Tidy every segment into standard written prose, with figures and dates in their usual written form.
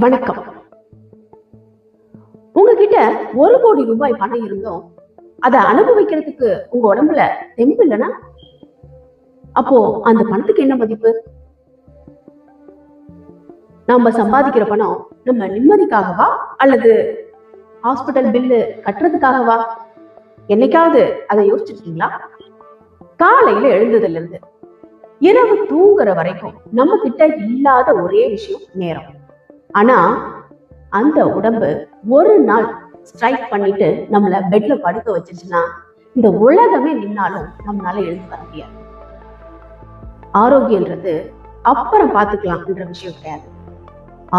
வணக்கம். உங்ககிட்ட 1 கோடி ரூபாய் பணம் இருந்தோம் அதை அனுபவிக்கிறதுக்கு உங்க உடம்புல தெம்பு இல்லைன்னா அப்போ அந்த பணத்துக்கு என்ன மதிப்பு? நாம சம்பாதிக்கிற பணம் நம்ம நிம்மதிக்காகவா அல்லது ஹாஸ்பிட்டல் பில்லு கட்டுறதுக்காகவா? என்னைக்காவது அதை யோசிச்சிருக்கீங்களா? காலையில எழுந்ததுல இருந்து இரவு தூங்குற வரைக்கும் நம்ம கிட்ட இல்லாத ஒரே விஷயம் நேரம். ஆனா அந்த உடம்பு ஒரு நாள் ஸ்ட்ரைக் பண்ணிட்டு நம்மள பெட்ல படுக்க வச்சிருச்சுன்னா இந்த உலகமே நின்னாலும் நம்மளால எழுந்து வர முடியாது. ஆரோக்கியன்றது அப்புறம் பார்த்துக்கலாம்ன்ற விஷயம் கிடையாது.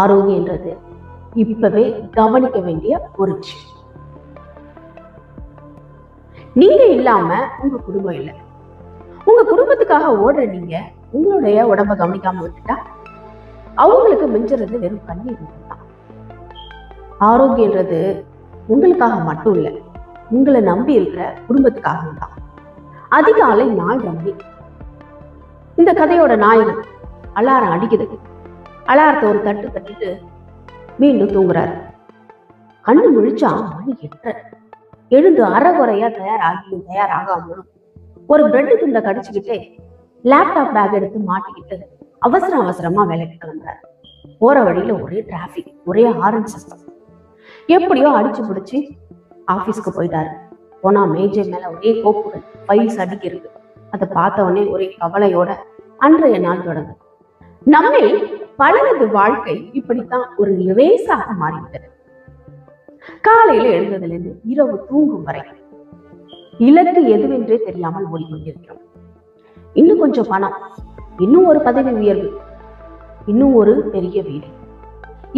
ஆரோக்கியன்றது இப்பவே கவனிக்க வேண்டிய ஒரு விஷயம். நீங்க இல்லாம உங்க குடும்பம் இல்லை. உங்க குடும்பத்துக்காக ஓடுற நீங்க உங்களுடைய உடம்ப கவனிக்காம விட்டுட்டா அவங்களுக்கு மிஞ்சுறது வெறும் கண்ணீர் தான். ஆரோக்கியன்றது உங்களுக்காக மட்டும் இல்லை, உங்களை நம்பி இருக்கிற குடும்பத்துக்காகவும் தான். அதிகாலை 4:30 மணி. இந்த கதையோட நாயகன் அலாரம் அடிக்குது. அலாரத்தை ஒரு தட்டு தட்டிட்டு மீண்டும் தூங்குறாரு. கண்ணு முழிச்சா மணி 8:30. எழுந்து அரைகுறையா தயாராகாமலும் ஒரு பிரெட் துண்டை கடிச்சுக்கிட்டே லேப்டாப் பேக் எடுத்து மாட்டிக்கிட்டு அவசரமா வேலைக்கு கிளம்புறாரு. போற வழியில ஒரே டிராபிக், ஒரே ஹாரன் சத்தம். எப்படியோ அடிச்சு பிடிச்சி ஆபீஸ்க்கு போயிட்டாரு. போனா மேஜை மேல ஒரே கோப்புகள், ஃபைல்ஸ் அடிக்கிறது. அதை பார்த்த உடனே ஒரே கவலையோட அன்றைய நாள் தொடங்கு. நம்மில் பலரது வாழ்க்கை இப்படித்தான் ஒரு ரேஸாக மாறிவிட்டது. காலையில எழுந்ததுல இருந்து இரவு தூங்கும் வரை இலக்கு எதுவென்றே தெரியாமல் ஓடிக்கொண்டிருக்கிறோம். இன்னும் கொஞ்சம் பணம், இன்னும் ஒரு பதவி உயர்வு, இன்னும் ஒரு பெரிய வீடு,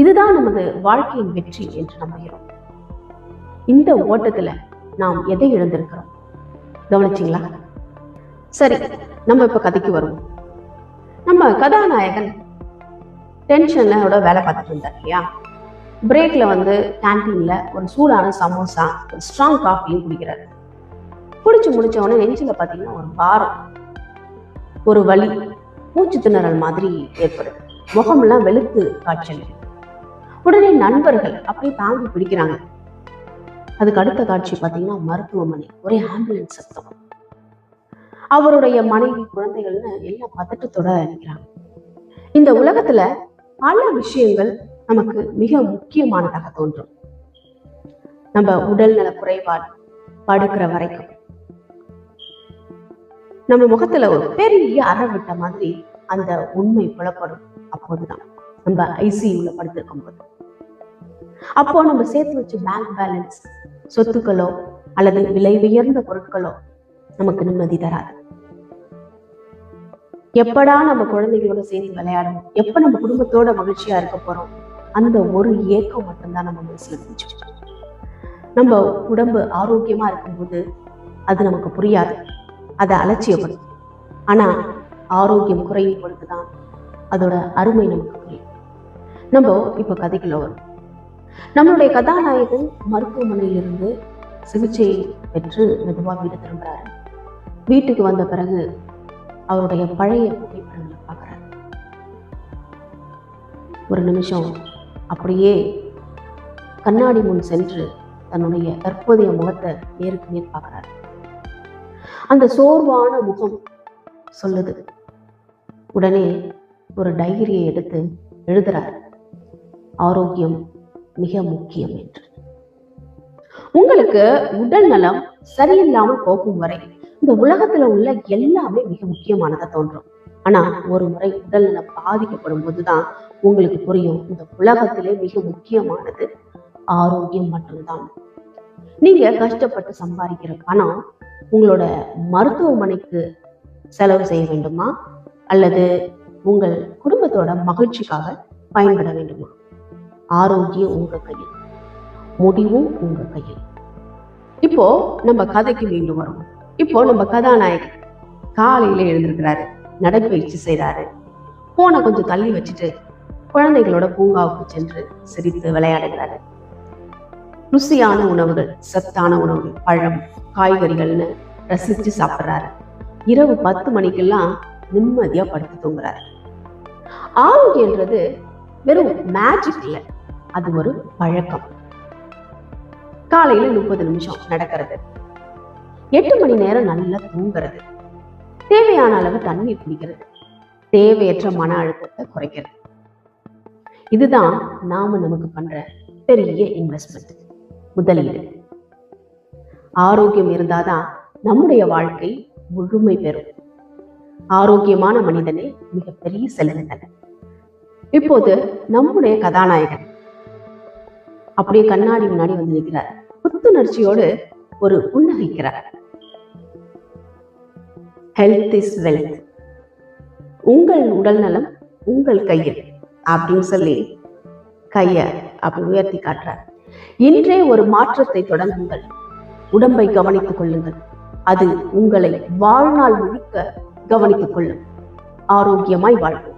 இதுதான் நமது வாழ்க்கையின் வெற்றி என்று நம்புகிறோம். இந்த ஓட்டத்துல நாம் எதை இழந்திருக்கிறோம் கவனிச்சிங்களா? சரி, நம்ம இப்ப கதைக்கு வருவோம். நம்ம கதாநாயகன் டென்ஷனோட வேலை பார்த்துட்டு இருந்தார் இல்லையா? பிரேக்ல கேன்டீன்ல ஒரு சூடான சமோசா, ஒரு ஸ்ட்ராங் காஃபியும் குடிக்கிறாரு. குடிச்சு முடிச்ச உடனே நெஞ்சில பாத்தீங்கன்னா ஒரு பாரம், ஒரு வலி, மூச்சு திணறல் மாதிரி ஏற்படுது. முகமெல்லாம் வெளுத்து காய்ச்சல். உடனே நண்பர்கள் அப்படியே தாங்கி பிடிக்கிறாங்க. அதுக்கு அடுத்த காட்சி பார்த்தீங்கன்னா மருத்துவமனை, ஒரே ஆம்புலன்ஸ் சத்தம். அவருடைய மனைவி, குழந்தைகள்னு எல்லாம் பதட்டத்தோட நிற்கிறாங்க. இந்த உலகத்துல பல விஷயங்கள் நமக்கு மிக முக்கியமானதாக தோன்றும். நம்ம உடல் நல குறைபாடு படுக்கிற வரைக்கும் நம்ம முகத்துல ஒரு பெரிய அறை விட்ட மாதிரி அந்த உண்மை புலப்படும். அப்போதுதான் நம்ம ஐசியூல படுத்திருக்கும் போது. அப்போ நம்ம சேர்த்து வச்ச பேங்க் பேலன்ஸ், சொத்துக்களோ அல்லது விலை உயர்ந்த பொருட்களோ நமக்கு நிம்மதி தராது. எப்படா நம்ம குழந்தைகளோட சேர்ந்து விளையாடணும், எப்ப நம்ம குடும்பத்தோட மகிழ்ச்சியா இருக்க போறோம், அந்த ஒரு ஏக்கம் மட்டும்தான் நம்ம மனசுல இருந்துச்சு. நம்ம உடம்பு ஆரோக்கியமா இருக்கும்போது அது நமக்கு புரியாது, அதை அலட்சியப்படும். ஆனா ஆரோக்கியம் குறையும் பொழுதுதான் அதோட அருமை நமக்கு புரியும். நம்ம இப்ப கதைக்குள்ள வரும். நம்மளுடைய கதாநாயகன் மருத்துவமனையிலிருந்து சிகிச்சை பெற்று மெதுவா வீடு திரும்புறாரு. வீட்டுக்கு வந்த பிறகு அவருடைய பழைய புகைப்படங்களை பார்க்கிறாரு. ஒரு நிமிஷம் அப்படியே கண்ணாடி முன் சென்று தன்னுடைய தற்போதைய முகத்தை நேருக்கு நேர் பார்க்கிறாரு. அந்த சோர்வான முகம் சொல்லுது. உடனே ஒரு டைரியை எடுத்து எழுதுறாரு, ஆரோக்கியம் மிக முக்கியம் என்று. உங்களுக்கு உடல் நலம் சரியில்லாமல் போகும் வரை இந்த உலகத்துல உள்ள எல்லாமே மிக முக்கியமானதா தோன்றும். ஆனா ஒரு முறை உடல் நலம் பாதிக்கப்படும் போதுதான் உங்களுக்கு புரியும், இந்த உலகத்திலே மிக முக்கியமானது ஆரோக்கியம் மட்டும்தான். நீங்க கஷ்டப்பட்டு சம்பாதிக்கிற பணம் உங்களோட மருத்துவமனைக்கு செலவு செய்ய வேண்டுமா அல்லது உங்கள் குடும்பத்தோட மகிழ்ச்சிக்காக பயன்பட வேண்டுமா? ஆரோக்கியம் உங்க கையில், முடிவும் உங்க கையில். இப்போ நம்ம கதைக்கு மீண்டும் வரும். இப்போ நம்ம கதாநாயகன் காலையில எழுந்திருக்கிறாரு, நடைப்பயிற்சி செய்யறாரு. போனை கொஞ்சம் தள்ளி வச்சுட்டு குழந்தைகளோட பூங்காவுக்கு சென்று சிரித்து விளையாடுகிறாரு. ருசியான உணவுகள், சத்தான உணவுகள், பழம், காய்கறிகள்னு ரசிச்சு சாப்பிட்றாரு. இரவு 10 மணிக்கெல்லாம் நிம்மதியா படுத்து தூங்குறாரு. ஆரோக்கியன்றது வெறும் மேஜிக் இல்லை, அது ஒரு பழக்கம். காலையில 30 நிமிஷம் நடக்கிறது, 8 மணி நேரம் நல்லா தூங்குறது, தேவையான அளவு தண்ணீர் குடிக்கிறது, தேவையற்ற மன அழுத்தத்தை குறைக்கிறது. இதுதான் நாம நமக்கு பண்ற பெரிய இன்வெஸ்ட்மெண்ட், முதலீடு. ஆரோக்கியம் இருந்தாதான் நம்முடைய வாழ்க்கை முழுமை பெறும். ஆரோக்கியமான மனிதனே மிகப்பெரிய செல்வந்தன். இப்போது நம்முடைய கதாநாயகன் அப்படியே கண்ணாடி முன்னாடி வந்து நிற்கிறார். புத்துணர்ச்சியோடு ஒரு புன்னகைக்கிறார். ஹெல்த் இஸ் வெல்த், உங்கள் உடல் நலம் உங்கள் கையில் அப்படின்னு சொல்லி கைய அப்படி உயர்த்தி காட்டுறார். இன்றே ஒரு மாற்றத்தை தொடங்குங்கள், உடம்பை கவனித்துக் கொள்ளுங்கள், அது உங்களை வாழ்நாள் முழுக்க கவனித்துக் கொள்ளும். ஆரோக்கியமாய் வாழ்வோம்.